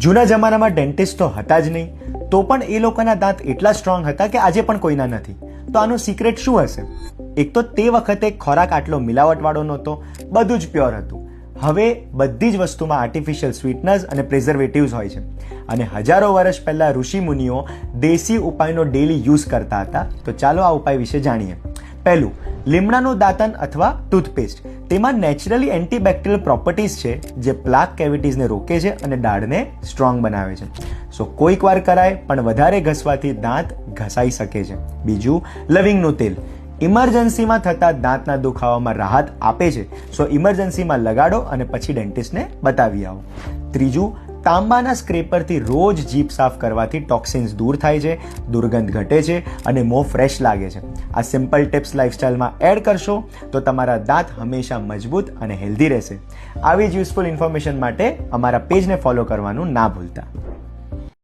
જૂના જમાનામાં ડેન્ટિસ્ટ તો હતા જ નહીં, તો પણ એ લોકોના દાંત એટલા સ્ટ્રોંગ હતા કે આજે પણ કોઈના નથી. તો આનું સિક્રેટ શું હશે? એક તો તે વખતે ખોરાક આટલો મિલાવટવાળો નહોતો, બધું જ પ્યોર હતું. હવે બધી જ વસ્તુમાં આર્ટિફિશિયલ સ્વીટનર્સ અને પ્રિઝર્વેટિવ્સ હોય છે. અને હજારો વર્ષ પહેલાં ઋષિ મુનિઓ દેશી ઉપાયનો ડેલી યુઝ કરતા હતા. તો ચાલો આ ઉપાય વિશે જાણીએ. પહેલું, લીમડાનું દાંતન અથવા ટૂથપેસ્ટ. તેમાં નેચરલી એન્ટીબેક્ટેરિયલ પ્રોપર્ટીઝ છે જે પ્લાક કેવિટીઝને રોકે છે અને દાઢને સ્ટ્રોંગ બનાવે છે. સો કોઈક વાર કરાય, પણ વધારે ઘસવાથી દાંત ઘસાઈ શકે છે. બીજું, લવિંગનું તેલ. ઇમરજન્સીમાં થતા દાંતના દુખાવામાં રાહત આપે છે. સો ઇમરજન્સીમાં લગાડો અને પછી ડેન્ટિસ્ટને બતાવી આવો. ત્રીજું, તાંબાના સ્ક્રેપરથી રોજ જીભ સાફ કરવાથી ટોક્સિન્સ દૂર થાય છે, દુર્ગંધ ઘટે છે અને મોં ફ્રેશ લાગે છે. આ સિમ્પલ ટિપ્સ લાઇફસ્ટાઈલમાં એડ કરશો તો તમારા દાંત હંમેશા મજબૂત અને હેલ્ધી રહેશે. આવી જ યુઝફુલ ઇન્ફોર્મેશન માટે અમારા પેજને ફોલો કરવાનું ના ભૂલતા.